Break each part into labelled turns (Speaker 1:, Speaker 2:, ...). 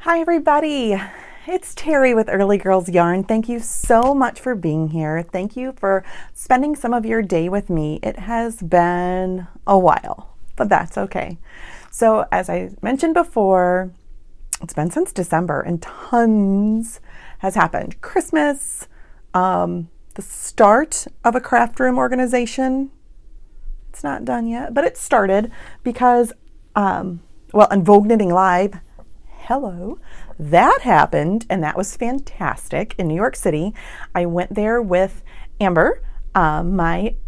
Speaker 1: Hi everybody, it's Terry with Early Girls Yarn. Thank you so much for being here. Thank you for spending some of your day with me. It has been a while, but that's okay. So as I mentioned before, it's been since December and tons has happened. Christmas, the start of a craft room organization. It's not done yet, but it started because, and Vogue Knitting Live, hello, that happened, and that was fantastic in New York City. I went there with Amber, one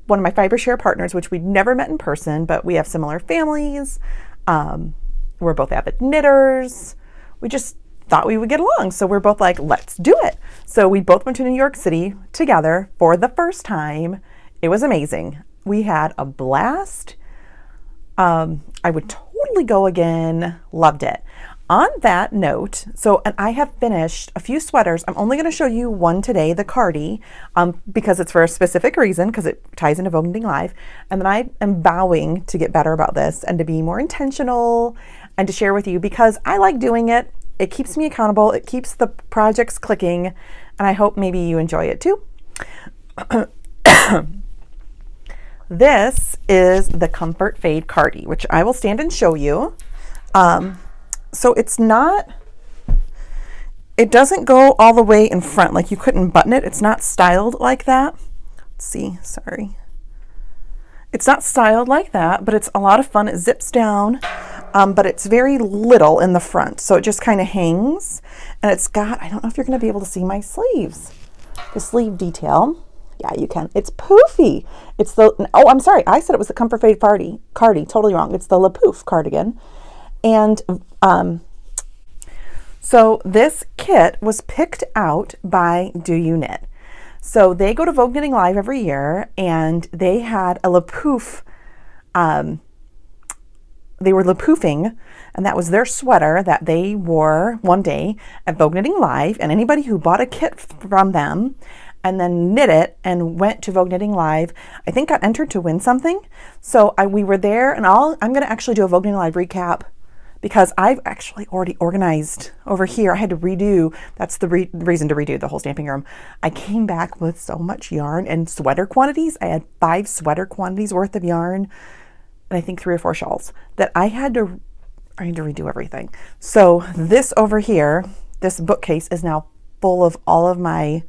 Speaker 1: of my fiber share partners, which we'd never met in person, but we have similar families. We're both avid knitters. We just thought we would get along, so we're both like, let's do it. So we both went to New York City together for the first time. It was amazing. We had a blast. I would totally go again. Loved it. On that note, and I have finished a few sweaters. I'm only going to show you one today, the Cardi, because it's for a specific reason, because it ties into Vogue Knitting Live. And then I am vowing to get better about this and to be more intentional and to share with you because I like doing it. It keeps me accountable. It keeps the projects clicking. And I hope maybe you enjoy it too. This is the Comfort Fade Cardi, which I will stand and show you. So it doesn't go all the way in front, like you couldn't button it. It's not styled like that. Let's see, sorry. It's not styled like that, but it's a lot of fun. It zips down, but it's very little in the front. So it just kind of hangs, and it's got, I don't know if you're gonna be able to see my sleeves, the sleeve detail. Yeah, you can. It's poofy. I'm sorry. I said it was the Comfort Fade Cardi, totally wrong. It's the La Poof cardigan. And so this kit was picked out by Do You Knit. So they go to Vogue Knitting Live every year, and they had a La Poof. They were La Poofing, and that was their sweater that they wore one day at Vogue Knitting Live. And anybody who bought a kit from them and then knit it and went to Vogue Knitting Live, I think got entered to win something. So we were there, and I'm going to actually do a Vogue Knitting Live recap, because I've actually already organized over here. I had to redo, that's the reason to redo the whole stamping room. I came back with so much yarn and sweater quantities. I had 5 sweater quantities worth of yarn, and I think 3 or 4 shawls that I had to redo everything. So this over here, this bookcase is now full of all of my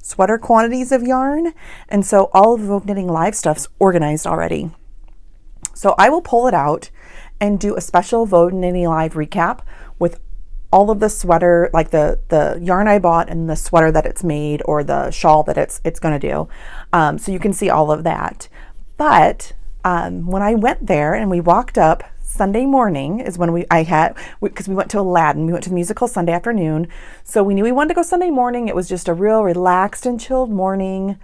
Speaker 1: sweater quantities of yarn. And so all of the Vogue Knitting Live stuff's organized already. So I will pull it out and do a special Vogue Knitting Live recap with all of the sweater, like the yarn I bought and the sweater that it's made, or the shawl that it's going to do. So you can see all of that. But when I went there and we walked up, Sunday morning is when because we went to Aladdin. We went to the musical Sunday afternoon. So we knew we wanted to go Sunday morning. It was just a real relaxed and chilled morning.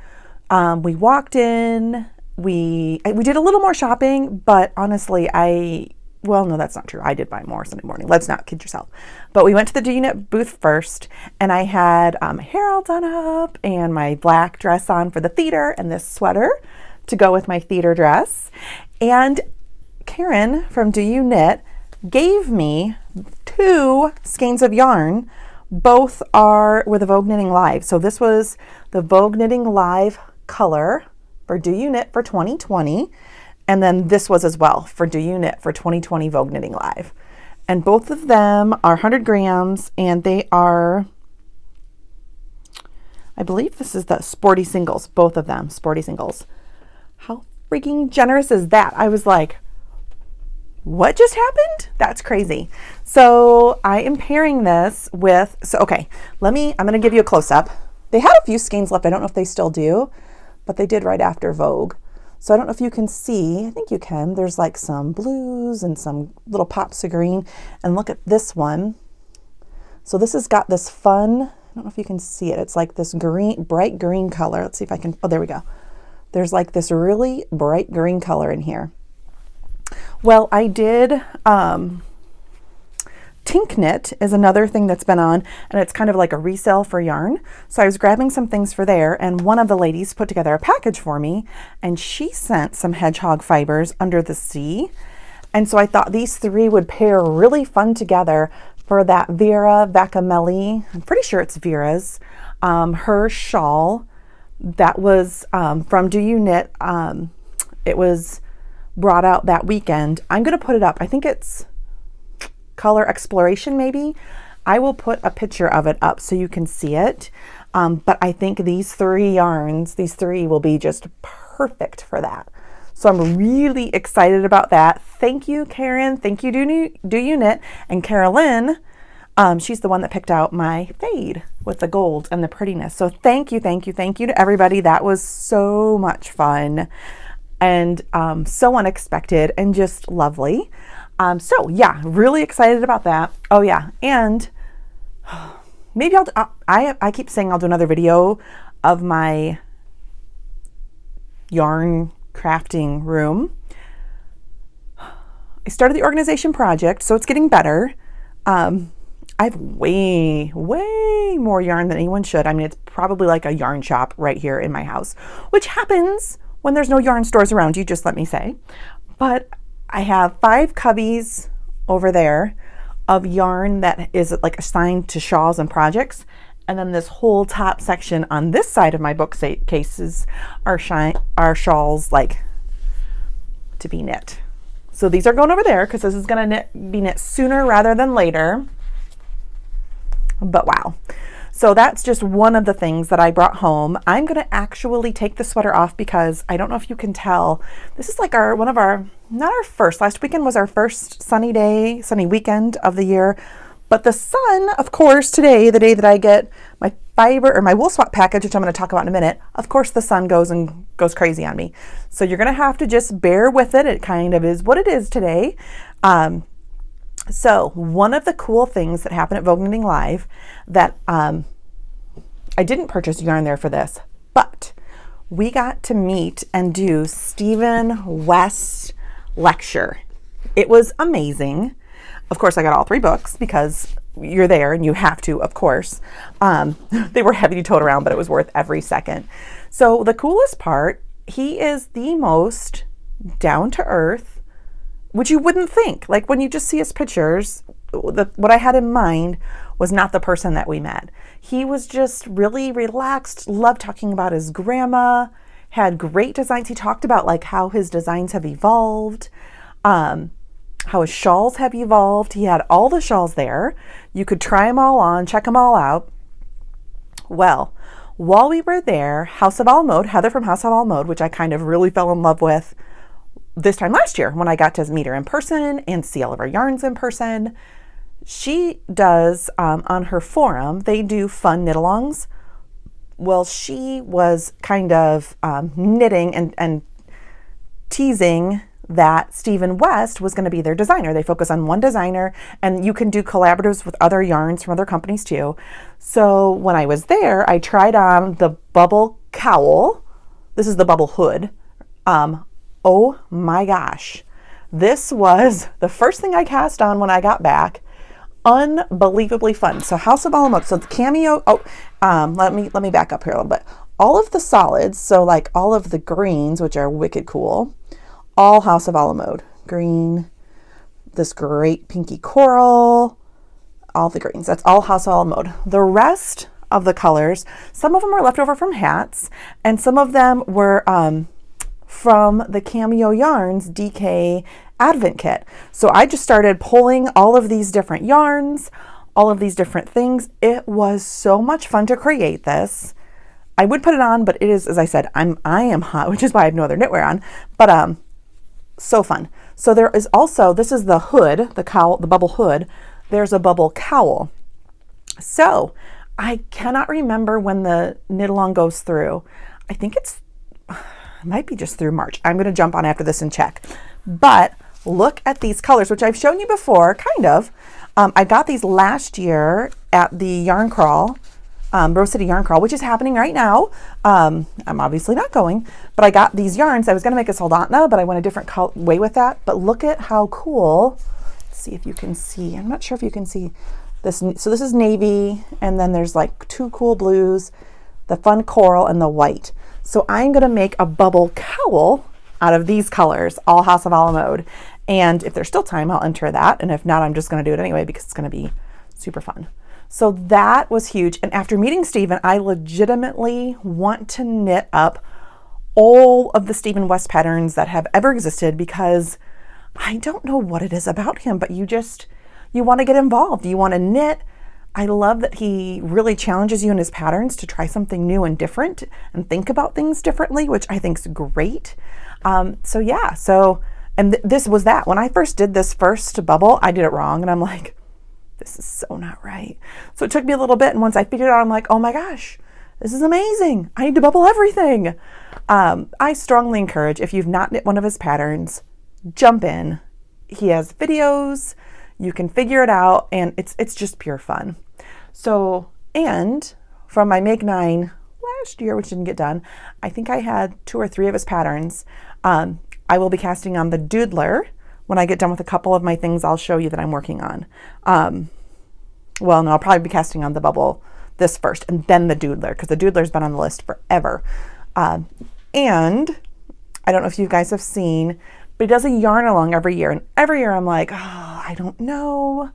Speaker 1: We walked in. We did a little more shopping, but honestly, no, that's not true. I did buy more Sunday morning. Let's not kid yourself. But we went to the Do You Knit booth first, and I had hair all done up and my black dress on for the theater and this sweater to go with my theater dress. And Karen from Do You Knit gave me 2 skeins of yarn. Both were the Vogue Knitting Live. So this was the Vogue Knitting Live color for Do You Knit for 2020. And then this was as well for Do You Knit for 2020 Vogue Knitting Live. And both of them are 100 grams, and they are, I believe this is the sporty singles, both of them, sporty singles. How freaking generous is that? I was like, what just happened? That's crazy. So I am pairing this with, I'm going to give you a close-up. They had a few skeins left. I don't know if they still do, but they did right after Vogue. So I don't know if you can see, I think you can, there's like some blues and some little pops of green. And look at this one. So this has got this fun, I don't know if you can see it. It's like this green, bright green color. Let's see if I can, there we go. There's like this really bright green color in here. Well, I did, Tink Knit is another thing that's been on, and it's kind of like a resale for yarn. So I was grabbing some things for there, and one of the ladies put together a package for me, and she sent some hedgehog fibers under the sea. And so I thought these 3 would pair really fun together for that Vera Vacamelli, I'm pretty sure it's Vera's, her shawl that was from Do You Knit. It was brought out that weekend. I'm going to put it up. I think it's Color Exploration maybe. I will put a picture of it up so you can see it. But I think these three yarns, these three will be just perfect for that. So I'm really excited about that. Thank you, Karen. Thank you, Do You Knit. And Carolyn, she's the one that picked out my fade with the gold and the prettiness. So thank you to everybody. That was so much fun and so unexpected and just lovely. So yeah, really excited about that. Oh yeah, and maybe I keep saying I'll do another video of my yarn crafting room. I started the organization project, so it's getting better. I have way more yarn than anyone should. I mean, it's probably like a yarn shop right here in my house, which happens when there's no yarn stores around you, just let me say. But I have 5 cubbies over there of yarn that is like assigned to shawls and projects. And then this whole top section on this side of my bookcases are shawls like to be knit. So these are going over there because this is going to be knit sooner rather than later. But wow. So that's just one of the things that I brought home. I'm going to actually take the sweater off because I don't know if you can tell. This is like last weekend was our first sunny weekend of the year. But the sun, of course, today, the day that I get my fiber or my wool swap package, which I'm going to talk about in a minute, of course the sun goes crazy on me. So you're going to have to just bear with it. It kind of is what it is today. So one of the cool things that happened at Vogue Knitting Live that I didn't purchase yarn there for this, but we got to meet and do Stephen West's lecture. It was amazing. Of course, I got all 3 books because you're there and you have to, of course. They were heavy to tote around, but it was worth every second. So the coolest part, he is the most down-to-earth, which you wouldn't think. Like when you just see his pictures, what I had in mind was not the person that we met. He was just really relaxed, loved talking about his grandma, had great designs. He talked about like how his designs have evolved, how his shawls have evolved. He had all the shawls there. You could try them all on, check them all out. Well, while we were there, House of All Mode, Heather from House of All Mode, which I kind of really fell in love with this time last year when I got to meet her in person and see all of her yarns in person. She does, on her forum, they do fun knit-alongs. Well, she was kind of knitting and teasing that Stephen West was going to be their designer. They focus on one designer, and you can do collaboratives with other yarns from other companies too. So when I was there, I tried on the bubble cowl. This is the bubble hood. Oh my gosh. This was the first thing I cast on when I got back. Unbelievably fun. So House of All Mode. So the cameo, let me back up here a little bit. All of the solids, so like all of the greens, which are wicked cool, all House of All Mode. Green, this great pinky coral, all the greens. That's all House of All Mode. The rest of the colors, some of them were left over from hats, and some of them were from the Cameo Yarns DK Advent Kit. So I just started pulling all of these different yarns, all of these different things. It was so much fun to create this. I would put it on, but it is, as I said, I am hot, which is why I have no other knitwear on, but so fun. So there is also, this is the hood, the cowl, the bubble hood. There's a bubble cowl. So I cannot remember when the knit along goes through. I think it might be just through March. I'm going to jump on after this and check. But look at these colors, which I've shown you before, kind of. I got these last year at the Yarn Crawl, Rose City Yarn Crawl, which is happening right now. I'm obviously not going, but I got these yarns. I was going to make a soldotna, but I went a different way with that. But look at how cool. Let's see if you can see. I'm not sure if you can see this. So this is navy, and then there's like 2 cool blues, the fun coral, and the white. So I'm going to make a bubble cowl out of these colors, all House of All Mode. And if there's still time, I'll enter that. And if not, I'm just going to do it anyway because it's going to be Super fun. So that was huge. And after meeting Stephen, I legitimately want to knit up all of the Stephen West patterns that have ever existed, because I don't know what it is about him, but you want to get involved. You want to knit. I love that he really challenges you in his patterns to try something new and different and think about things differently, which I think is great. This was that. When I first did this first bubble, I did it wrong. And I'm like, this is so not right. So it took me a little bit. And once I figured it out, I'm like, oh my gosh, this is amazing. I need to bubble everything. I strongly encourage, if you've not knit one of his patterns, jump in. He has videos. You can figure it out. And it's just pure fun. So, and from my Make 9 last year, which didn't get done, I think I had 2 or 3 of his patterns. I will be casting on the doodler. When I get done with a couple of my things, I'll show you that I'm working on. I'll probably be casting on the bubble this first and then the doodler, because the doodler's been on the list forever. And I don't know if you guys have seen, but he does a yarn along every year. And every year I'm like, oh, I don't know.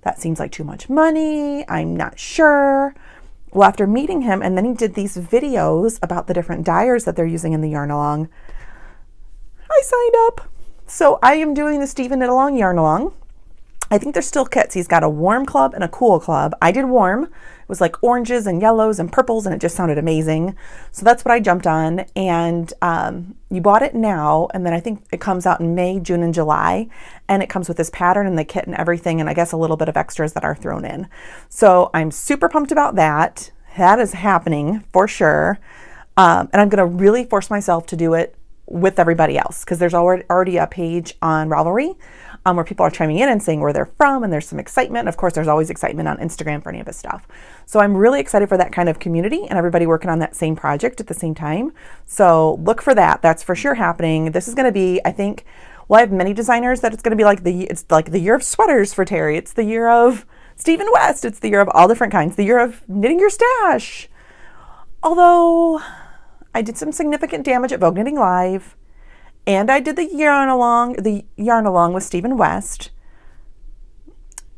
Speaker 1: That seems like too much money. I'm not sure. Well, after meeting him, and then he did these videos about the different dyers that they're using in the yarn along, I signed up. So I am doing the Stephen Knit Along Yarn Along. I think there's still kits. He's got a warm club and a cool club. I did warm. It was like oranges and yellows and purples, and it just sounded amazing. So that's what I jumped on. And you bought it now, and then I think it comes out in May, June, and July. And it comes with this pattern and the kit and everything, and I guess a little bit of extras that are thrown in. So I'm super pumped about that. That is happening for sure. And I'm going to really force myself to do it with everybody else, because there's already a page on Ravelry where people are chiming in and saying where they're from, and there's some excitement. And of course, there's always excitement on Instagram for any of this stuff. So I'm really excited for that kind of community and everybody working on that same project at the same time. So look for that. That's for sure happening. This is going to be, I think, well, I have many designers that it's going to be it's like the year of sweaters for Terry. It's the year of Stephen West. It's the year of all different kinds. The year of knitting your stash. Although I did some significant damage at Vogue Knitting Live, and I did the yarn along with Stephen West,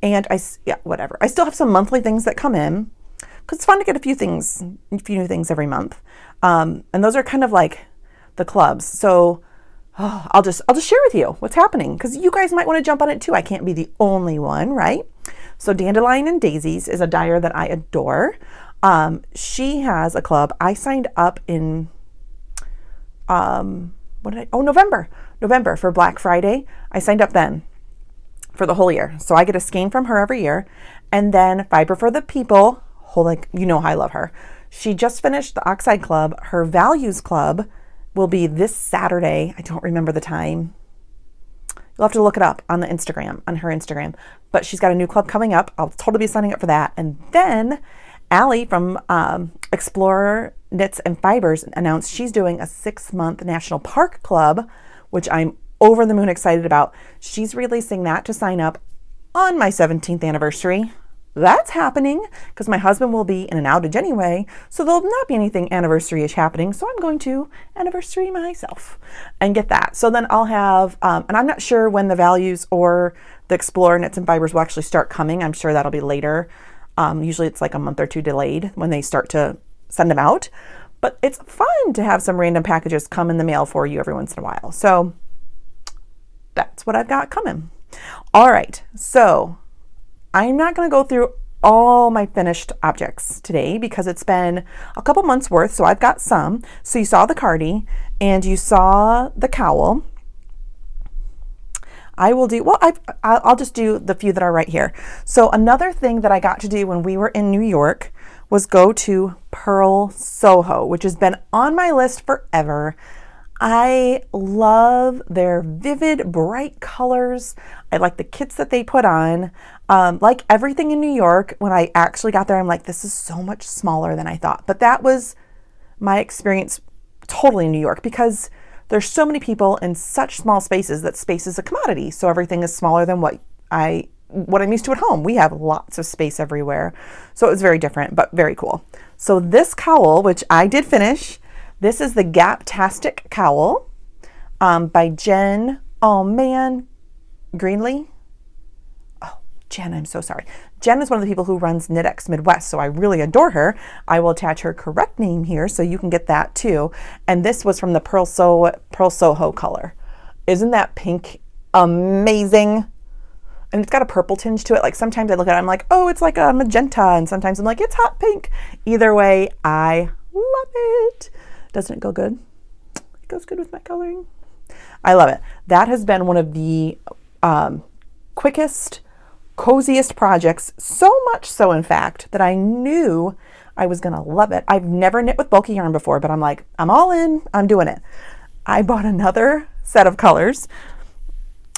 Speaker 1: and whatever. I still have some monthly things that come in, because it's fun to get a few new things every month, and those are kind of like the clubs. So I'll just share with you what's happening, because you guys might want to jump on it too. I can't be the only one, right? So Dandelion and Daisies is a dyer that I adore. She has a club. I signed up in November for Black Friday. I signed up then for the whole year. So I get a skein from her every year. And then Fiber for the People, you know how I love her. She just finished the Oxide Club. Her Values Club will be this Saturday. I don't remember the time. You'll have to look it up on her Instagram. But she's got a new club coming up. I'll totally be signing up for that. And then Allie from Explorer Knits and Fibers announced she's doing a 6-month National Park Club, which I'm over the moon excited about. She's releasing that to sign up on my 17th anniversary. That's happening because my husband will be in an outage anyway, so there'll not be anything anniversary-ish happening. So I'm going to anniversary myself and get that. So then I'll have, and I'm not sure when the Values or the Explorer Knits and Fibers will actually start coming. I'm sure that'll be later. Usually it's like a month or 2 delayed when they start to send them out, but it's fun to have some random packages come in the mail for you every once in a while. So that's what I've got coming. All right. So I'm not going to go through all my finished objects today because it's been a couple months worth. So I've got some. So you saw the cardie and you saw the cowl. I'll just do the few that are right here. So another thing that I got to do when we were in New York was go to Pearl Soho, which has been on my list forever. I love their vivid, bright colors. I like the kits that they put on. Like everything in New York, when I actually got there, I'm like, this is so much smaller than I thought. But that was my experience totally in New York, because there's so many people in such small spaces that space is a commodity. So everything is smaller than what I'm used to at home. We have lots of space everywhere. So it was very different, but very cool. So this cowl, which I did finish, this is the Gap-tastic cowl by Jen, Greenlee. Oh, Jen, I'm so sorry. Jen is one of the people who runs KnitX Midwest, so I really adore her. I will attach her correct name here so you can get that too. And this was from the Pearl Soho color. Isn't that pink amazing? And it's got a purple tinge to it. Like sometimes I look at it, I'm like, oh, it's like a magenta. And sometimes I'm like, it's hot pink. Either way, I love it. Doesn't it go good? It goes good with my coloring. I love it. That has been one of the quickest, coziest projects. So much so, in fact, that I knew I was going to love it. I've never knit with bulky yarn before, but I'm like, I'm all in. I'm doing it. I bought another set of colors.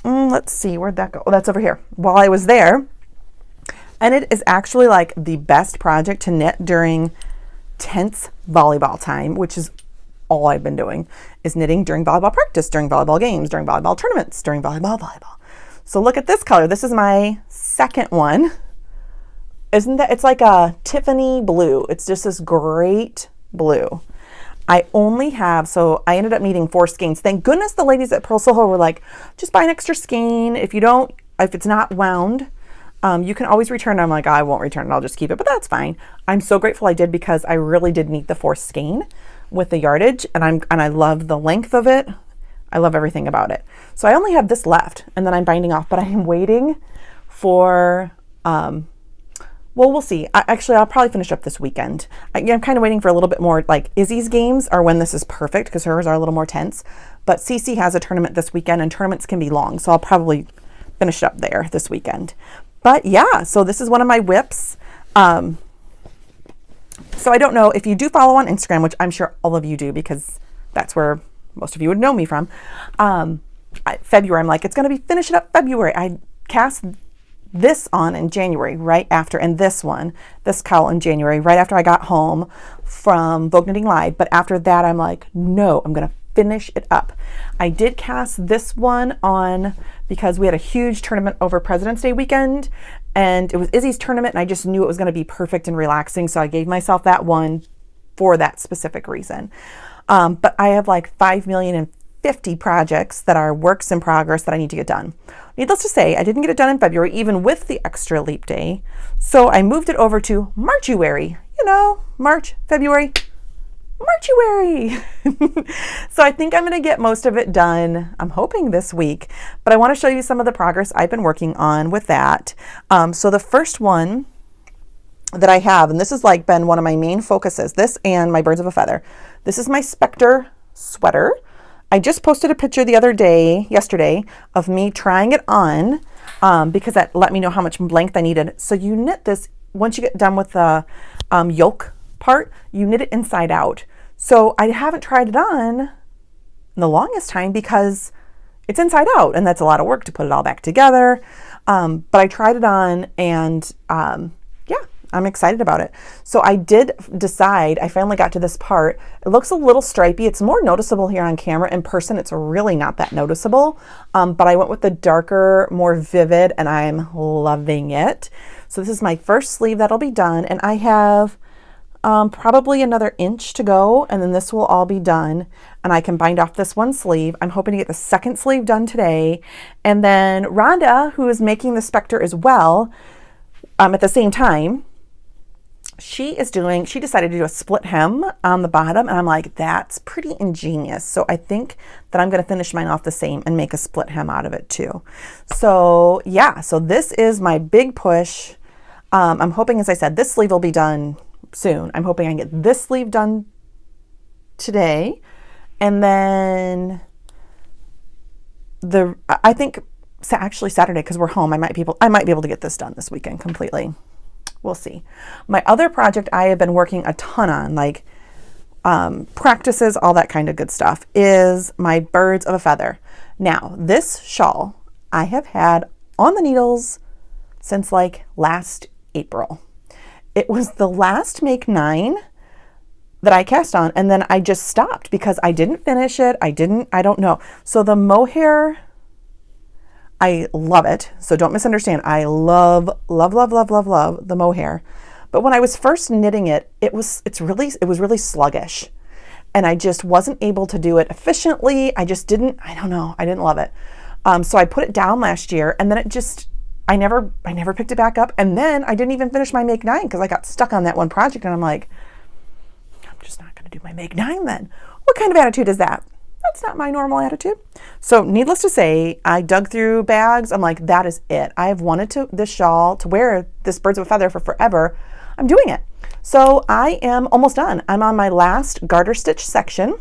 Speaker 1: Let's see, where'd that go? Oh, that's over here. While I was there, and it is actually like the best project to knit during tense volleyball time, which is all I've been doing, is knitting during volleyball practice, during volleyball games, during volleyball tournaments, during volleyball. So look at this color. This is my second one. Isn't that, it's like a Tiffany blue. It's just this great blue. I only have, so I ended up needing 4 skeins. Thank goodness the ladies at Pearl Soho were like, just buy an extra skein. If it's not wound, you can always return it. I'm like, I won't return it. I'll just keep it, but that's fine. I'm so grateful I did because I really did need the 4th skein with the yardage, and I love the length of it. I love everything about it. So I only have this left, and then I'm binding off, but I am waiting for, well, we'll see. I'll probably finish up this weekend. I'm kind of waiting for a little bit more, like Izzy's games are when this is perfect because hers are a little more tense. But Cece has a tournament this weekend, and tournaments can be long. So I'll probably finish up there this weekend. But yeah, so this is one of my whips. So I don't know if you do follow on Instagram, which I'm sure all of you do because that's where most of you would know me from. February, I'm like, it's going to be finishing up February. I cast this on in January, right after, and this cowl in January, right after I got home from Vogue Knitting Live. But after that, I'm like, no, I'm going to finish it up. I did cast this one on because we had a huge tournament over President's Day weekend, and it was Izzy's tournament, and I just knew it was going to be perfect and relaxing. So I gave myself that one for that specific reason. But I have like 5,050,000 projects that are works in progress that I need to get done. Needless to say, I didn't get it done in February, even with the extra leap day. So I moved it over to Marchuary. You know, March, February, Marchuary. So I think I'm going to get most of it done, I'm hoping this week. But I want to show you some of the progress I've been working on with that. So the first one that I have, and this has like been one of my main focuses, this and my Birds of a Feather. This is my Spectre sweater. I just posted a picture yesterday, of me trying it on because that let me know how much length I needed. So you knit this, once you get done with the yoke part, you knit it inside out. So I haven't tried it on in the longest time because it's inside out and that's a lot of work to put it all back together. But I tried it on and yeah, I'm excited about it. So I did decide, I finally got to this part. It looks a little stripy. It's more noticeable here on camera. In person, it's really not that noticeable. But I went with the darker, more vivid, and I'm loving it. So this is my first sleeve that'll be done. And I have probably another inch to go, and then this will all be done. And I can bind off this one sleeve. I'm hoping to get the second sleeve done today. And then Rhonda, who is making the Spectre as well, at the same time, she decided to do a split hem on the bottom, and I'm like, that's pretty ingenious. So I think that I'm going to finish mine off the same and make a split hem out of it too. So yeah, so this is my big push. I'm hoping, as I said, this sleeve will be done soon. I'm hoping I can get this sleeve done today, and then I think actually Saturday, because we're home, I might be able to get this done this weekend completely. We'll see. My other project I have been working a ton on, like practices, all that kind of good stuff, is my Birds of a Feather. Now, this shawl I have had on the needles since like last April. It was the last make 9 that I cast on, and then I just stopped because I didn't finish it. I don't know. So the mohair, I love it. So don't misunderstand. I love the mohair. But when I was first knitting it, it was really sluggish. And I just wasn't able to do it efficiently. I don't know. I didn't love it. So I put it down last year, and then it just I never picked it back up. And then I didn't even finish my Make 9 because I got stuck on that one project. And I'm like, I'm just not going to do my Make 9 then. What kind of attitude is that? That's not my normal attitude. So needless to say, I dug through bags. I'm like, that is it. I have wanted this shawl to wear, this birds of a feather, for forever. I'm doing it. So I am almost done. I'm on my last garter stitch section.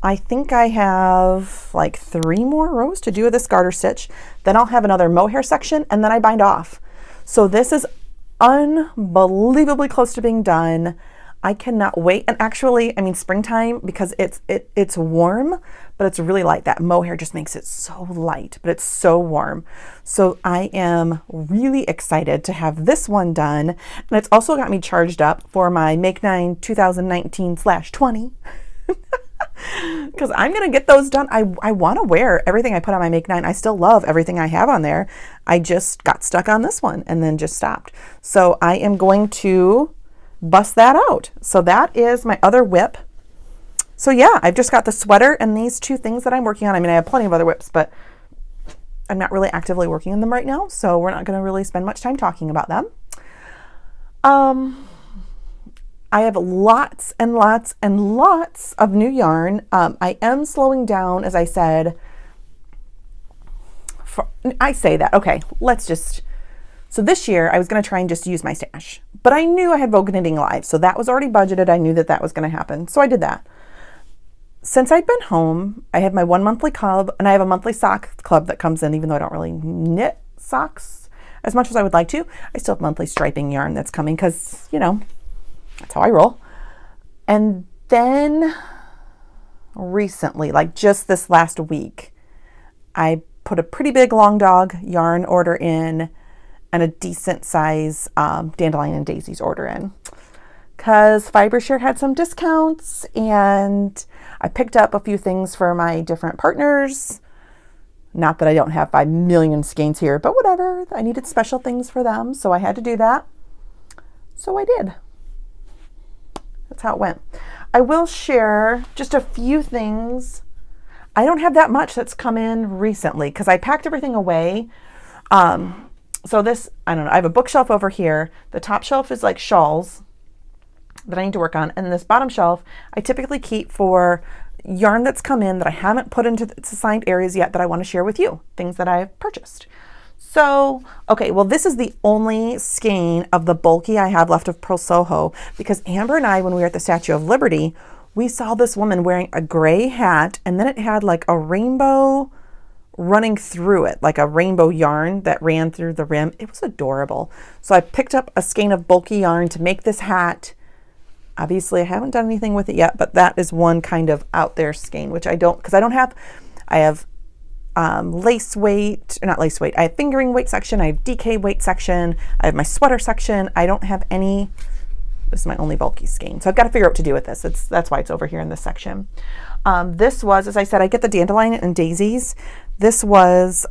Speaker 1: I think I have like 3 more rows to do of this garter stitch. Then I'll have another mohair section, and then I bind off. So this is unbelievably close to being done. I cannot wait. And actually, I mean, springtime, because it's warm, but it's really light. That mohair just makes it so light, but it's so warm. So I am really excited to have this one done. And it's also got me charged up for my Make 9 2019/20. Because I'm going to get those done. I want to wear everything I put on my Make 9. I still love everything I have on there. I just got stuck on this one and then just stopped. So I am going to bust that out. So that is my other whip. So yeah, I've just got the sweater and these 2 things that I'm working on. I mean, I have plenty of other whips, but I'm not really actively working on them right now. So we're not going to really spend much time talking about them. I have lots and lots and lots of new yarn. I am slowing down, as I said. I say that. Okay, so this year I was going to try and just use my stash, but I knew I had Vogue Knitting Live, so that was already budgeted. I knew that was going to happen, so I did that. Since I've been home, I have my 1 monthly club, and I have a monthly sock club that comes in, even though I don't really knit socks as much as I would like to. I still have monthly striping yarn that's coming because, you know, that's how I roll. And then recently, like just this last week, I put a pretty big long dog yarn order in and a decent size dandelion and daisies order in, because Fibershare had some discounts, and I picked up a few things for my different partners. Not that I don't have 5 million skeins here, but whatever. I needed special things for them, so I had to do that. So I did. That's how it went. I will share just a few things. I don't have that much that's come in recently because I packed everything away. So this, I don't know, I have a bookshelf over here. The top shelf is like shawls that I need to work on. And this bottom shelf, I typically keep for yarn that's come in that I haven't put into the assigned areas yet that I want to share with you, things that I've purchased. So, okay, well, this is the only skein of the bulky I have left of Pearl Soho, because Amber and I, when we were at the Statue of Liberty, we saw this woman wearing a gray hat, and then it had like a rainbow running through it, like a rainbow yarn that ran through the rim. It was adorable. So I picked up a skein of bulky yarn to make this hat. Obviously, I haven't done anything with it yet, but that is one kind of out there skein, which I have lace weight, or not lace weight, I have fingering weight section, I have DK weight section, I have my sweater section. I don't have any, this is my only bulky skein. So I've got to figure out what to do with this. That's why it's over here in this section. This was, as I said, I get the dandelion and daisies. This was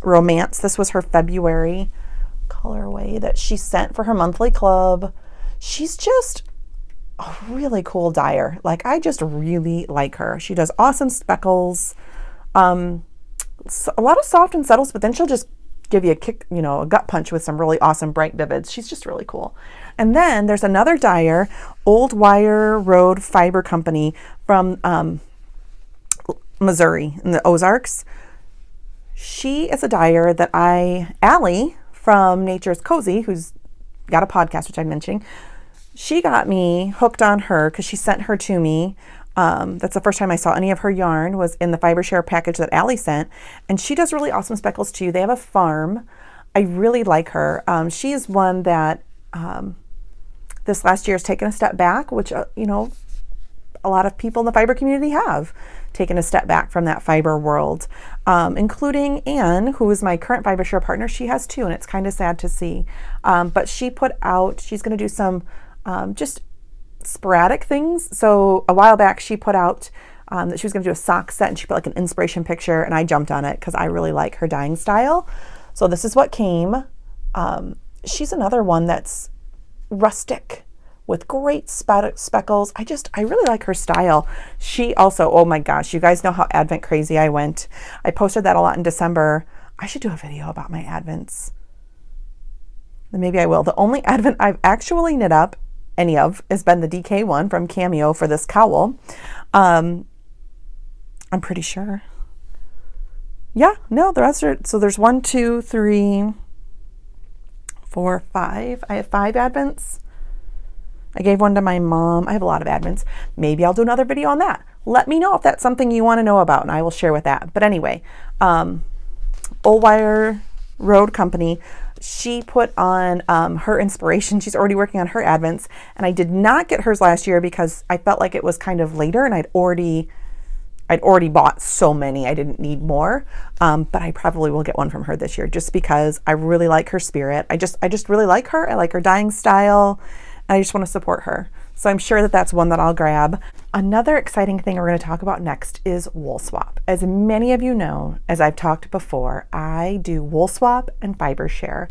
Speaker 1: Romance. This was her February colorway that she sent for her monthly club. She's just a really cool dyer. Like, I just really like her. She does awesome speckles. So a lot of soft and subtles, but then she'll just give you a kick, you know, a gut punch with some really awesome bright vivids. She's just really cool. And then there's another dyer, Old Wire Road Fiber Company from Missouri in the Ozarks. She is a dyer that Allie from Nature's Cozy, who's got a podcast, which I'm mentioning, she got me hooked on her because she sent her to me. That's the first time I saw any of her yarn was in the Fibershare package that Allie sent. And she does really awesome speckles too. They have a farm. I really like her. She is one that this last year has taken a step back, which, you know, a lot of people in the fiber community have taken a step back from that fiber world, including Anne, who is my current Fibershare partner. She has too, and it's kind of sad to see. But she put out, she's going to do some just sporadic things. So a while back she put out that she was going to do a sock set, and she put like an inspiration picture, and I jumped on it because I really like her dyeing style. So this is what came. She's another one that's rustic with great speckles. I really like her style. She also, oh my gosh, you guys know how Advent crazy I went. I posted that a lot in December. I should do a video about my Advents. Then maybe I will. The only Advent I've actually knit up any of has been the DK one from Cameo for this cowl. I'm pretty sure. Yeah, no, the rest are, so there's 1, 2, 3, 4, 5. I have 5 Advents. I gave one to my mom. I have a lot of Advents. Maybe I'll do another video on that. Let me know if that's something you want to know about, and I will share with that. But anyway, Old Wire Road Company, she put on her inspiration. She's already working on her Advents, and I did not get hers last year because I felt like it was kind of later, and I'd already bought so many. I didn't need more, but I probably will get one from her this year just because I really like her spirit. I just really like her. I like her dyeing style. I just want to support her. So I'm sure that that's one that I'll grab. Another exciting thing we're going to talk about next is woolswap. As many of you know, as I've talked before, I do woolswap and fiber share.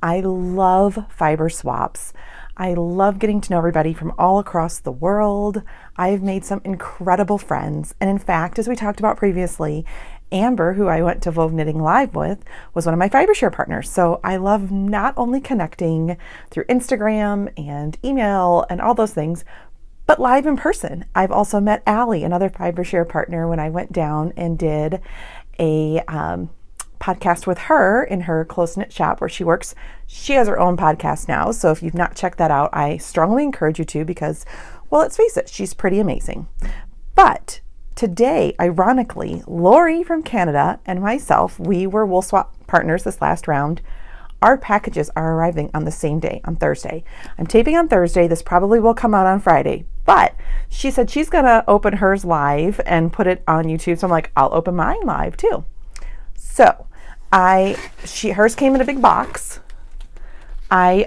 Speaker 1: I love fiber swaps. I love getting to know everybody from all across the world. I've made some incredible friends. And in fact, as we talked about previously, Amber, who I went to Vogue Knitting Live with, was one of my fiber share partners. So I love not only connecting through Instagram and email and all those things, but live in person. I've also met Allie, another fiber share partner, when I went down and did a podcast with her in her close-knit shop where she works. She has her own podcast now. So if you've not checked that out, I strongly encourage you to because, well, let's face it, she's pretty amazing. But today, ironically, Lori from Canada and myself, we were woolswap partners this last round. Our packages are arriving on the same day, on Thursday. I'm taping on Thursday. This probably will come out on Friday, but she said she's gonna open hers live and put it on YouTube. So I'm like, I'll open mine live too. So hers came in a big box. I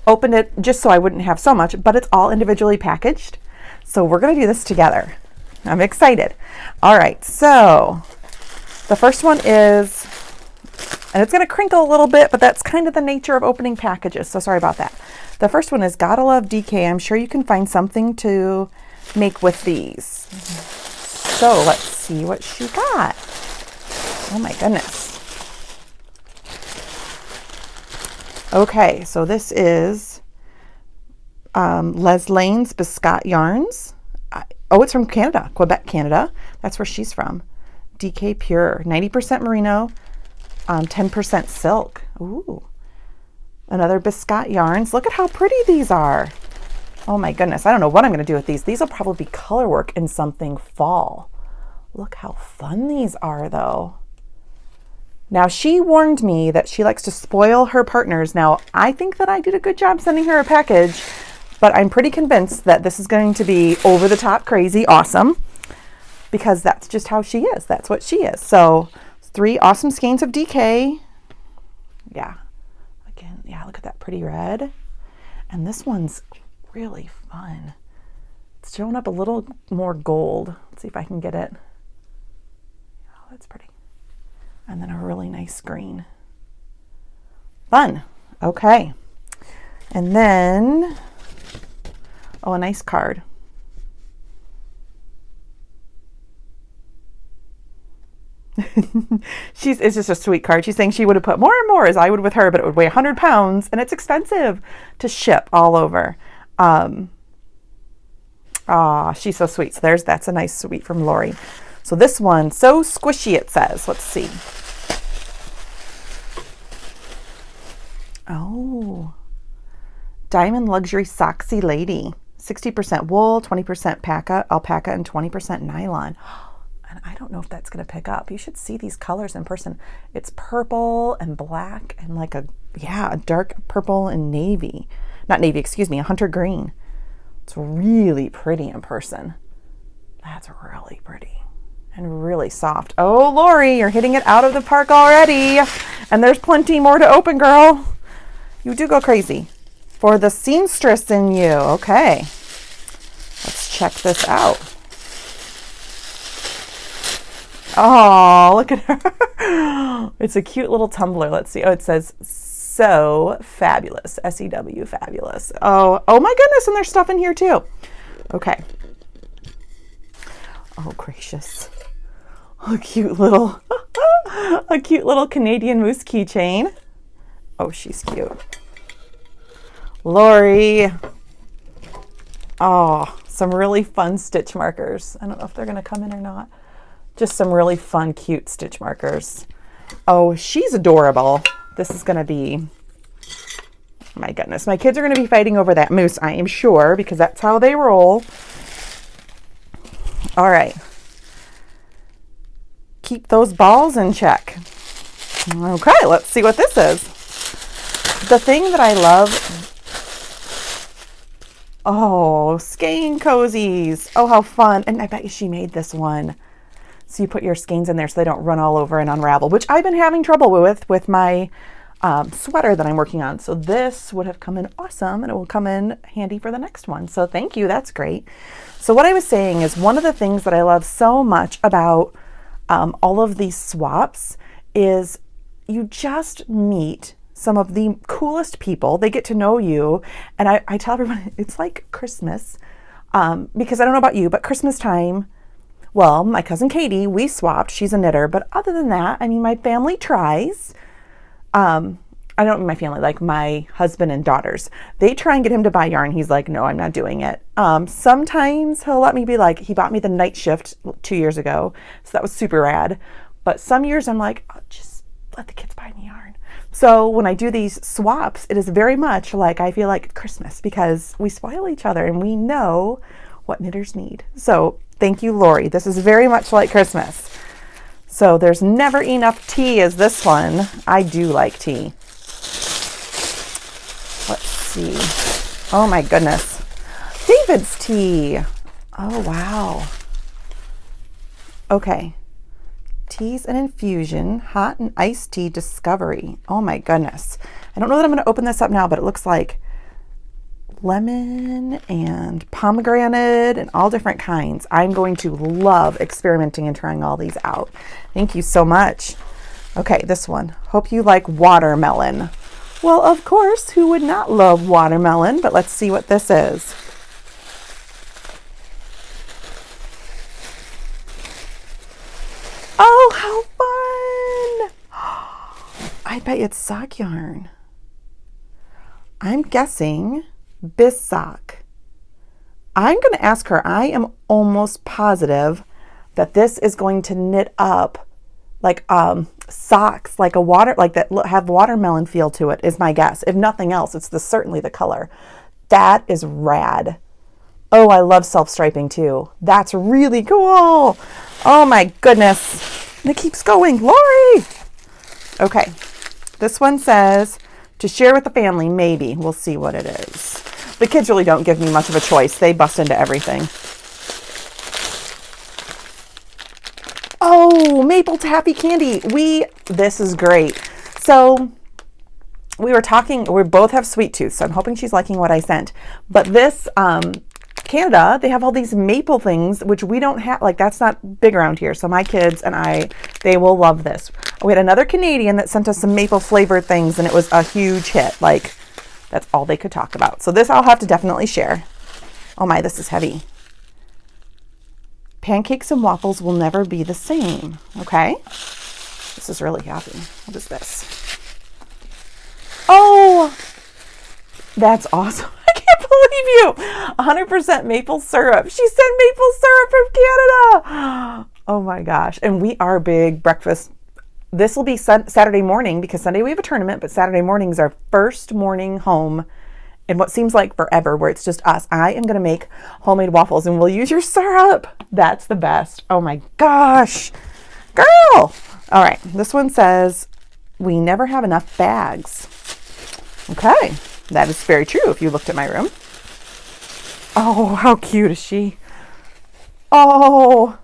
Speaker 1: opened it just so I wouldn't have so much, but it's all individually packaged. So we're gonna do this together. I'm excited. All right, so the first one is, and it's going to crinkle a little bit, but that's kind of the nature of opening packages, so sorry about that. The first one is Gotta Love DK. I'm sure you can find something to make with these. So let's see what she got. Oh my goodness. Okay, so this is Les Lane's Biscot Yarns. Oh, it's from Canada, Quebec, Canada. That's where she's from. DK Pure, 90% merino, 10% silk. Ooh. Another Biscot Yarns. Look at how pretty these are. Oh my goodness. I don't know what I'm going to do with these. These will probably be color work in something fall. Look how fun these are, though. Now, she warned me that she likes to spoil her partners. Now, I think that I did a good job sending her a package, but I'm pretty convinced that this is going to be over the top crazy awesome because that's just how she is. That's what she is. So 3 awesome skeins of DK. Yeah. Again, yeah, look at that pretty red. And this one's really fun. It's showing up a little more gold. Let's see if I can get it. Oh, that's pretty. And then a really nice green. Fun. Okay. And then, oh, a nice card. It's just a sweet card. She's saying she would have put more and more as I would with her, but it would weigh 100 pounds and it's expensive to ship all over. She's so sweet. So that's a nice sweet from Lori. So this one, so squishy it says. Let's see. Oh, Diamond Luxury Soxy Lady. 60% wool, 20% alpaca, and 20% nylon. And I don't know if that's going to pick up. You should see these colors in person. It's purple and black and like a dark purple and navy. Not navy, excuse me, a hunter green. It's really pretty in person. That's really pretty and really soft. Oh, Lori, you're hitting it out of the park already. And there's plenty more to open, girl. You do go crazy. For the seamstress in you. Okay. Let's check this out. Oh, look at her. It's a cute little tumbler. Let's see. Oh, it says so fabulous. SEW fabulous. Oh my goodness. And there's stuff in here too. Okay. Oh, gracious. A cute little, a cute little Canadian Moose keychain. Oh, she's cute. Lori. Oh, some really fun stitch markers. I don't know if they're going to come in or not. Just some really fun, cute stitch markers. Oh, she's adorable. This is going to be, my goodness. My kids are going to be fighting over that moose, I am sure, because that's how they roll. All right. Keep those balls in check. Okay, let's see what this is. The thing that I love, oh, skein cozies. Oh, how fun. And I bet you she made this one. So you put your skeins in there so they don't run all over and unravel, which I've been having trouble with my sweater that I'm working on. So this would have come in awesome, and it will come in handy for the next one. So thank you. That's great. So what I was saying is one of the things that I love so much about all of these swaps is you just meet some of the coolest people. They get to know you. And I tell everyone it's like Christmas because I don't know about you, but Christmas time, well, my cousin Katie, we swapped. She's a knitter. But other than that, I mean, my family tries. I don't mean my family, like my husband and daughters. They try and get him to buy yarn. He's like, no, I'm not doing it. Sometimes he'll let me be like, he bought me the night shift 2 years ago. So that was super rad. But some years I'm like, oh, just let the kids buy me yarn. So when I do these swaps, it is very much like I feel like Christmas because we spoil each other and we know what knitters need. So thank you, Lori. This is very much like Christmas. So there's never enough tea as this one. I do like tea. Let's see. Oh my goodness. David's tea. Oh wow. Okay. Teas and infusion, hot and iced tea discovery. Oh my goodness. I don't know that I'm going to open this up now, but it looks like lemon and pomegranate and all different kinds. I'm going to love experimenting and trying all these out. Thank you so much. Okay, this one. Hope you like watermelon. Well, of course, who would not love watermelon? But let's see what this is. Oh, how fun! I bet it's sock yarn. I'm guessing Bissock. I'm going to ask her. I am almost positive that this is going to knit up like socks, like that have watermelon feel to it, is my guess. If nothing else, it's certainly the color. That is rad. Oh, I love self-striping too. That's really cool. Oh my goodness. And it keeps going. Lori! Okay. This one says, to share with the family, maybe. We'll see what it is. The kids really don't give me much of a choice. They bust into everything. Oh, maple taffy candy. This is great. So we were talking, we both have sweet tooth, so I'm hoping she's liking what I sent. But this, Canada, they have all these maple things, which we don't have, like that's not big around here. So my kids and they will love this. We had another Canadian that sent us some maple flavored things and it was a huge hit. Like that's all they could talk about. So this I'll have to definitely share. Oh my, this is heavy. Pancakes and waffles will never be the same. Okay. This is really heavy. What is this? Oh, that's awesome. I can't believe you. 100% maple syrup. She sent maple syrup from Canada. Oh my gosh. And we are big breakfast. This will be Saturday morning because Sunday we have a tournament, but Saturday morning is our first morning home in what seems like forever where it's just us. I am going to make homemade waffles and we'll use your syrup. That's the best. Oh my gosh. Girl. All right. This one says, we never have enough bags. Okay. That is very true if you looked at my room. Oh, how cute is she? Oh,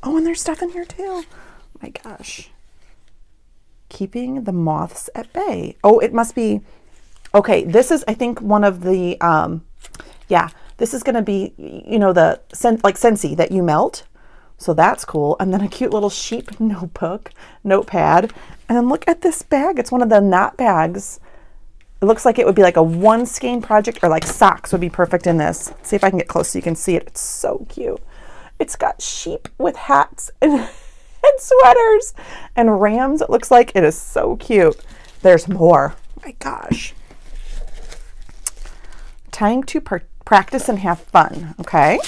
Speaker 1: and there's stuff in here too. Oh my gosh. Keeping the moths at bay. Oh, it must be, okay, this is, I think, one of the, this is going to be, the like Scentsy that you melt. So that's cool. And then a cute little sheep notepad. And then look at this bag. It's one of the knot bags. It looks like it would be like a one skein project, or like socks would be perfect in this. See if I can get close so you can see it. It's so cute. It's got sheep with hats and and sweaters and rams. It looks like it is so cute. There's more. Oh my gosh. Time to practice and have fun. Okay.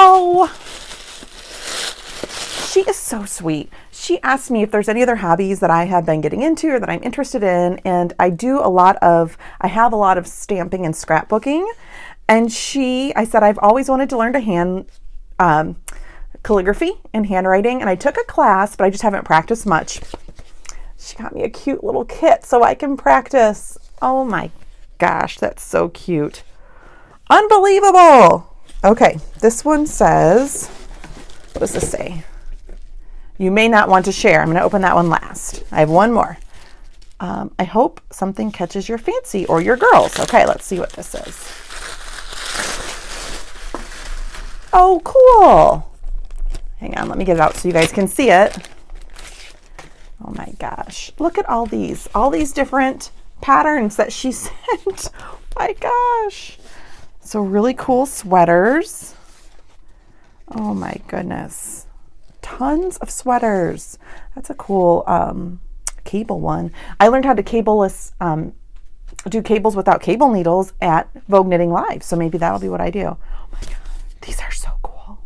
Speaker 1: Oh, she is so sweet. She asked me if there's any other hobbies that I have been getting into or that I'm interested in. And I have a lot of stamping and scrapbooking. And I said, I've always wanted to learn to hand calligraphy and handwriting. And I took a class, but I just haven't practiced much. She got me a cute little kit so I can practice. Oh my gosh, that's so cute. Unbelievable. Okay, this one says, what does this say? You may not want to share. I'm going to open that one last. I have one more. I hope something catches your fancy or your girls. Okay, let's see what this is. Oh, cool. Hang on, let me get it out so you guys can see it. Oh my gosh. Look at all these different patterns that she sent. Oh my gosh. So really cool sweaters. Oh my goodness. Tons of sweaters. That's a cool cable one. I learned how to do cables without cable needles at Vogue Knitting Live. So maybe that'll be what I do. Oh my God. These are so cool.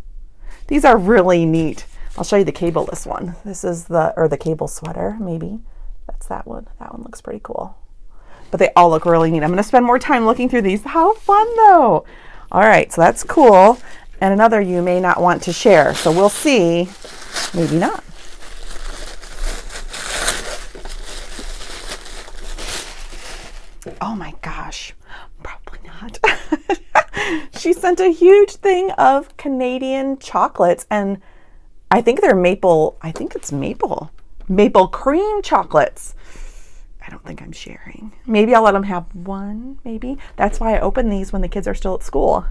Speaker 1: These are really neat. I'll show you the cableless one. This is the cable sweater, maybe. That's that one. That one looks pretty cool. But they all look really neat. I'm going to spend more time looking through these. How fun though. All right, so that's cool. And another you may not want to share. So we'll see. Maybe not. Oh my gosh. Probably not. She sent a huge thing of Canadian chocolates, and I think they're maple cream chocolates. I don't think I'm sharing. Maybe I'll let them have one, maybe. That's why I open these when the kids are still at school.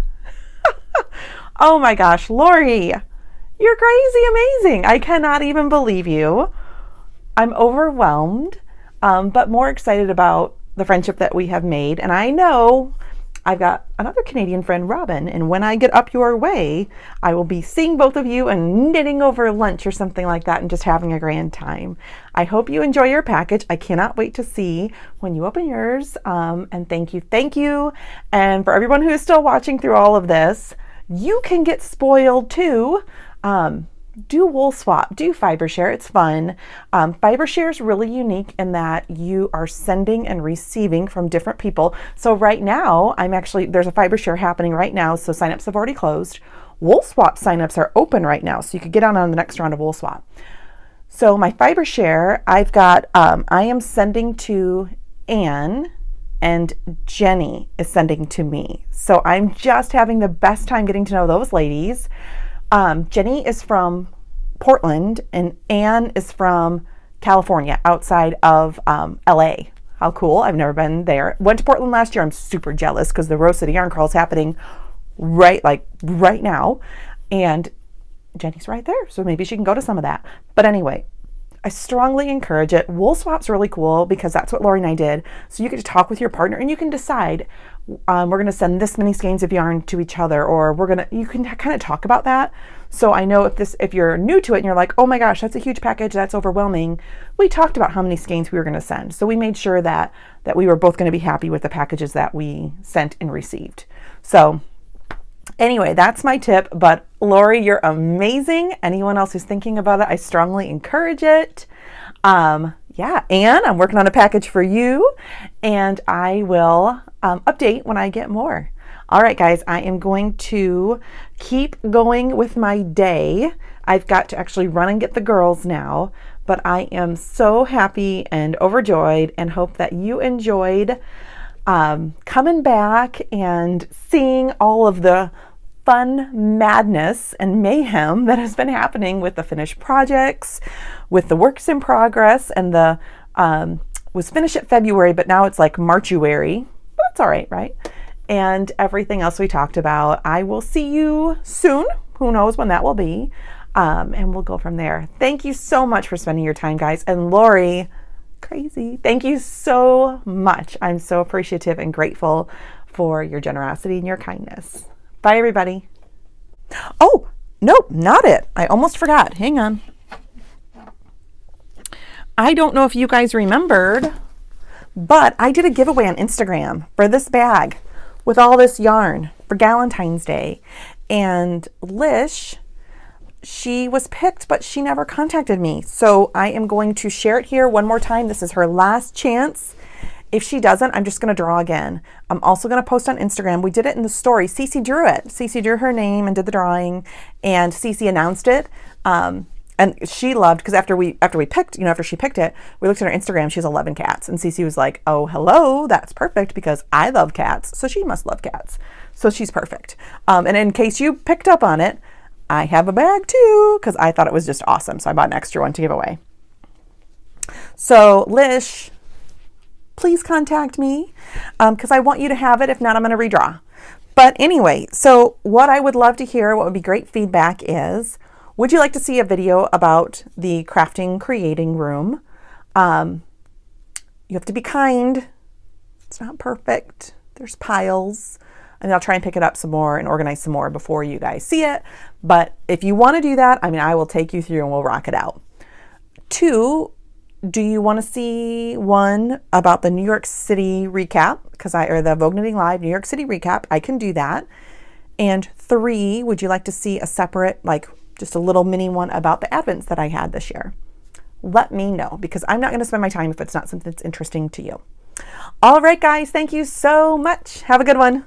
Speaker 1: Oh my gosh, Lori, you're crazy amazing. I cannot even believe you. I'm overwhelmed, but more excited about the friendship that we have made. And I know I've got another Canadian friend, Robin, and when I get up your way, I will be seeing both of you and knitting over lunch or something like that and just having a grand time. I hope you enjoy your package. I cannot wait to see when you open yours. And thank you. And for everyone who is still watching through all of this, you can get spoiled too. Do woolswap, do fiber share. It's fun. Fiber share is really unique in that you are sending and receiving from different people. So right now, there's a fiber share happening right now. So signups have already closed. Woolswap signups are open right now. So you could get on the next round of woolswap. So my fiber share, I've got, I am sending to Anne and Jenny is sending to me. So I'm just having the best time getting to know those ladies. Jenny is from Portland and Anne is from California, outside of LA. How cool. I've never been there. Went to Portland last year. I'm super jealous because the Rose City Yarn Crawl is happening right now. And Jenny's right there. So maybe she can go to some of that. But anyway, I strongly encourage it. Woolswap's really cool because that's what Lori and I did. So you get to talk with your partner and you can decide, we're going to send this many skeins of yarn to each other, or you can kind of talk about that. So I know if you're new to it and you're like, oh my gosh, that's a huge package, that's overwhelming. We talked about how many skeins we were going to send. So we made sure that we were both going to be happy with the packages that we sent and received. So anyway, that's my tip. But Lori, you're amazing. Anyone else who's thinking about it, I strongly encourage it. Yeah, Anne, I'm working on a package for you, and I will update when I get more. All right, guys, I am going to keep going with my day. I've got to actually run and get the girls now, but I am so happy and overjoyed and hope that you enjoyed coming back and seeing all of the fun madness and mayhem that has been happening with the finished projects, with the works in progress, and the was finished at February, but now it's like Marchuary. But that's all right, right? And everything else we talked about. I will see you soon. Who knows when that will be? And we'll go from there. Thank you so much for spending your time, guys. And Lori, crazy. Thank you so much. I'm so appreciative and grateful for your generosity and your kindness. Bye, everybody. Oh, Nope, not it. I almost forgot. Hang on. I don't know if you guys remembered, but I did a giveaway on Instagram for this bag with all this yarn for Galentine's Day. And Lish, she was picked, but she never contacted me. So I am going to share it here one more time. This is her last chance. If she doesn't, I'm just going to draw again. I'm also going to post on Instagram. We did it in the story. Cece drew it. Cece drew her name and did the drawing, and Cece announced it. And she loved, because after we picked, after she picked it, we looked at her Instagram. She has 11 cats, and Cece was like, "Oh, hello, that's perfect because I love cats, so she must love cats, so she's perfect." And in case you picked up on it, I have a bag too because I thought it was just awesome, so I bought an extra one to give away. So Lish, please contact me because I want you to have it. If not, I'm going to redraw. But anyway, so what I would love to hear, what would be great feedback is, would you like to see a video about the crafting creating room? You have to be kind. It's not perfect. There's piles. And I'll try and pick it up some more and organize some more before you guys see it. But if you want to do that, I will take you through and we'll rock it out. 2, do you want to see one about the New York City recap? Or the Vogue Knitting Live New York City recap. I can do that. And 3, would you like to see a separate, just a little mini one about the Advents that I had this year? Let me know, because I'm not going to spend my time if it's not something that's interesting to you. All right, guys, thank you so much. Have a good one.